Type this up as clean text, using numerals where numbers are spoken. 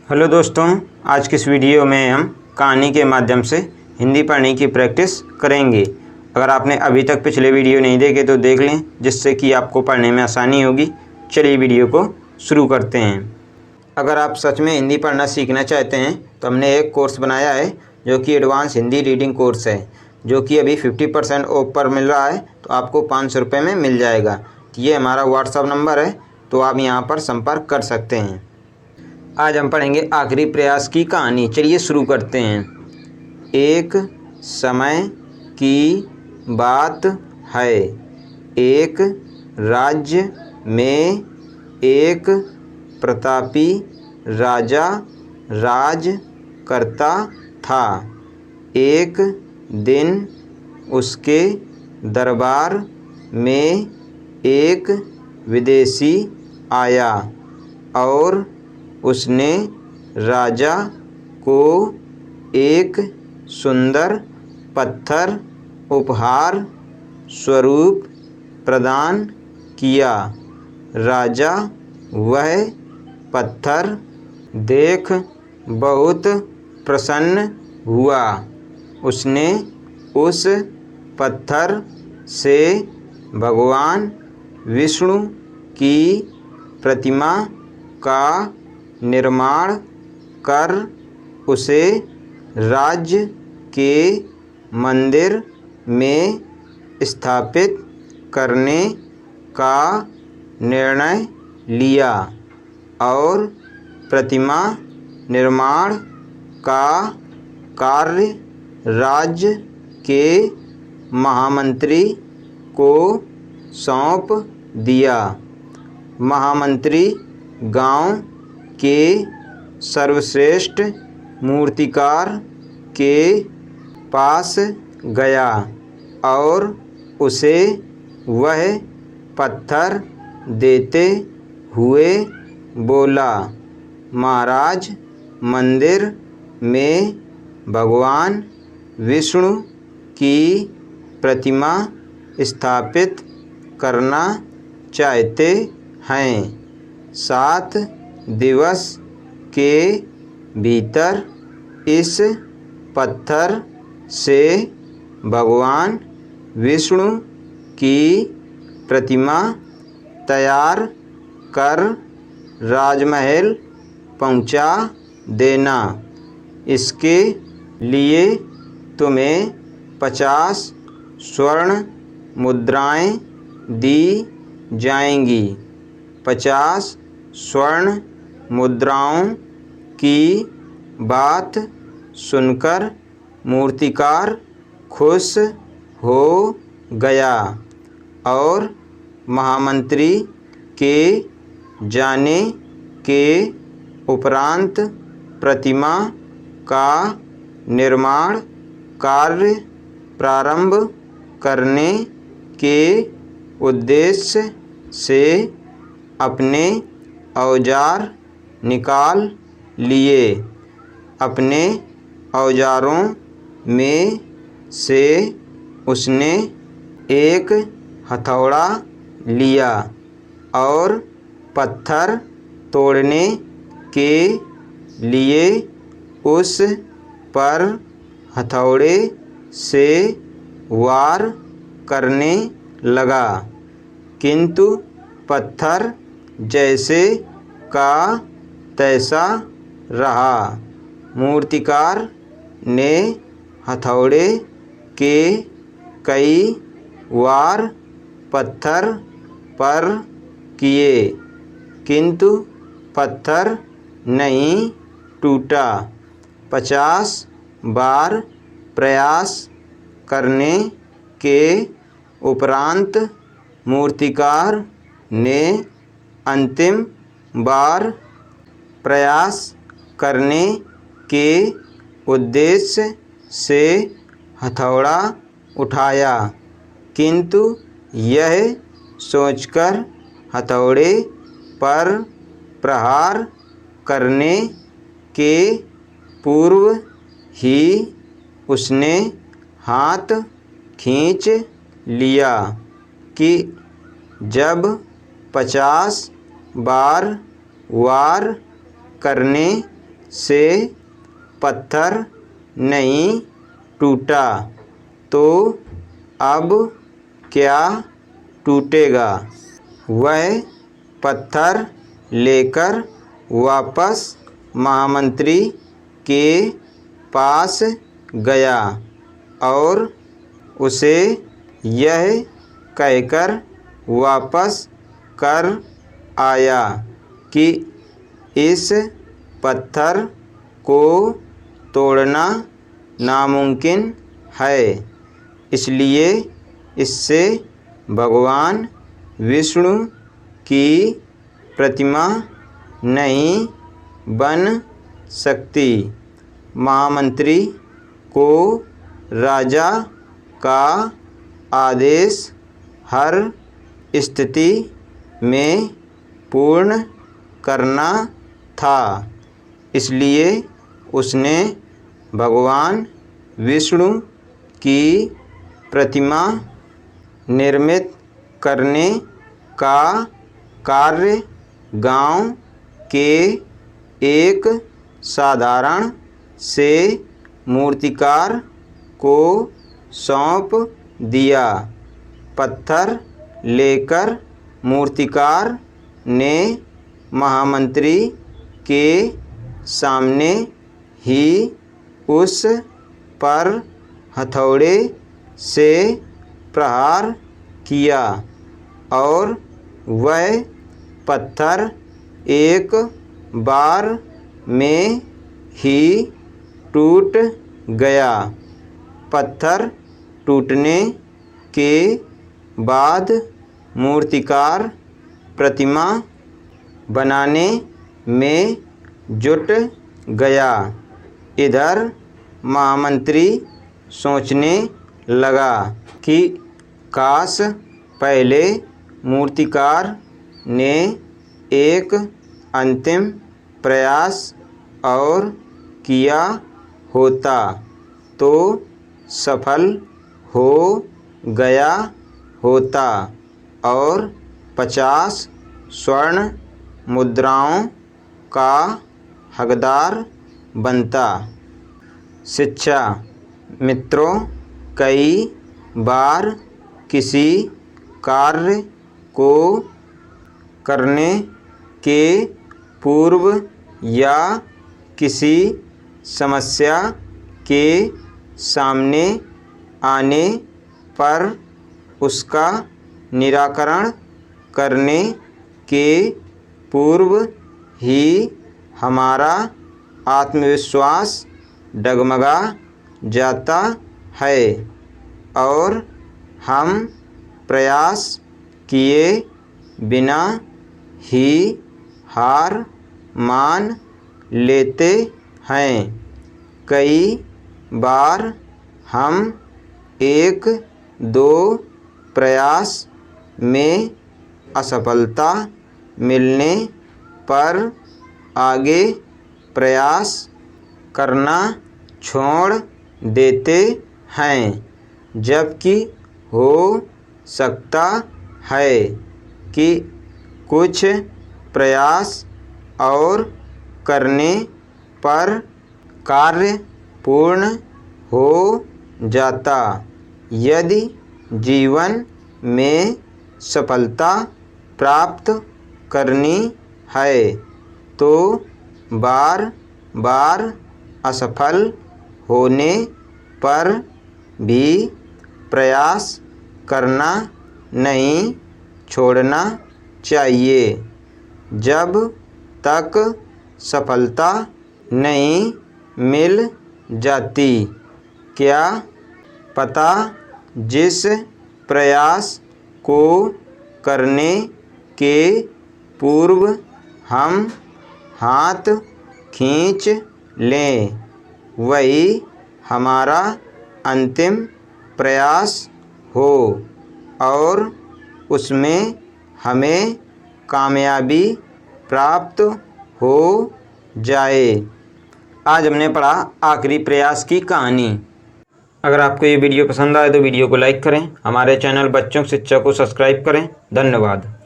Hello दोस्तों, आज की इस वीडियो में हम कहानी के माध्यम से हिंदी पढ़ने की प्रैक्टिस करेंगे। अगर आपने अभी तक पिछले वीडियो नहीं देखे तो देख लें, जिससे कि आपको पढ़ने में आसानी होगी। चलिए वीडियो को शुरू करते हैं। अगर आप सच में हिंदी पढ़ना सीखना चाहते हैं तो हमने एक कोर्स बनाया है जो कि एडवांस हिंदी रीडिंग कोर्स है, जो कि अभी 50% ऑफ पर मिल रहा है, तो आपको 500 रुपये में मिल जाएगा। ये हमारा व्हाट्सअप नंबर है, तो आप यहाँ पर संपर्क कर सकते हैं। आज हम पढ़ेंगे आखिरी प्रयास की कहानी। चलिए शुरू करते हैं। एक समय की बात है, एक राज्य में एक प्रतापी राजा राज करता था। एक दिन उसके दरबार में एक विदेशी आया और उसने राजा को एक सुंदर पत्थर उपहार स्वरूप प्रदान किया। राजा वह पत्थर देख बहुत प्रसन्न हुआ। उसने उस पत्थर से भगवान विष्णु की प्रतिमा का निर्माण कर उसे राज्य के मंदिर में स्थापित करने का निर्णय लिया और प्रतिमा निर्माण का कार्य राज्य के महामंत्री को सौंप दिया। महामंत्री गांव के सर्वश्रेष्ठ मूर्तिकार के पास गया और उसे वह पत्थर देते हुए बोला, महाराज, मंदिर में भगवान विष्णु की प्रतिमा स्थापित करना चाहते हैं। 7 दिवस के भीतर इस पत्थर से भगवान विष्णु की प्रतिमा तैयार कर राजमहल पहुंचा देना। इसके लिए तुम्हें 50 स्वर्ण मुद्राएं दी जाएंगी। 50 स्वर्ण मुद्राओं की बात सुनकर मूर्तिकार खुश हो गया और महामंत्री के जाने के उपरांत प्रतिमा का निर्माण कार्य प्रारंभ करने के उद्देश्य से अपने औजार निकाल लिए। अपने औजारों में से उसने एक हथौड़ा लिया और पत्थर तोड़ने के लिए उस पर हथौड़े से वार करने लगा, किंतु पत्थर जैसे का तैसा रहा। मूर्तिकार ने हथौड़े के कई वार पत्थर पर किए, किंतु पत्थर नहीं टूटा। 50 बार प्रयास करने के उपरांत मूर्तिकार ने अंतिम बार प्रयास करने के उद्देश्य से हथौड़ा उठाया, किंतु यह सोचकर हथौड़े पर प्रहार करने के पूर्व ही उसने हाथ खींच लिया कि जब 50 बार वार करने से पत्थर नहीं टूटा तो अब क्या टूटेगा। वह पत्थर लेकर वापस महामंत्री के पास गया और उसे यह कहकर वापस कर आया कि इस पत्थर को तोड़ना नामुमकिन है, इसलिए इससे भगवान विष्णु की प्रतिमा नहीं बन सकती। महामंत्री को राजा का आदेश हर स्थिति में पूर्ण करना था, इसलिए उसने भगवान विष्णु की प्रतिमा निर्मित करने का कार्य गांव के एक साधारण से मूर्तिकार को सौंप दिया। पत्थर लेकर मूर्तिकार ने महामंत्री के सामने ही उस पर हथौड़े से प्रहार किया और वह पत्थर एक बार में ही टूट गया। पत्थर टूटने के बाद मूर्तिकार प्रतिमा बनाने में जुट गया। इधर महामंत्री सोचने लगा कि काश पहले मूर्तिकार ने एक अंतिम प्रयास और किया होता तो सफल हो गया होता और 50 स्वर्ण मुद्राओं का हकदार बनता। शिक्षा। मित्रों, कई बार किसी कार्य को करने के पूर्व या किसी समस्या के सामने आने पर उसका निराकरण करने के पूर्व ही हमारा आत्मविश्वास डगमगा जाता है और हम प्रयास किए बिना ही हार मान लेते हैं। कई बार हम 1-2 प्रयास में असफलता मिलने पर आगे प्रयास करना छोड़ देते हैं, जबकि हो सकता है कि कुछ प्रयास और करने पर कार्य पूर्ण हो जाता। यदि जीवन में सफलता प्राप्त करनी है तो बार बार असफल होने पर भी प्रयास करना नहीं छोड़ना चाहिए। जब तक सफलता नहीं मिल जाती, क्या पता जिस प्रयास को करने के पूर्व हम हाथ खींच लें, वही हमारा अंतिम प्रयास हो और उसमें हमें कामयाबी प्राप्त हो जाए। आज हमने पढ़ा आखिरी प्रयास की कहानी। अगर आपको ये वीडियो पसंद आए तो वीडियो को लाइक करें, हमारे चैनल बच्चों की शिक्षा को सब्सक्राइब करें। धन्यवाद।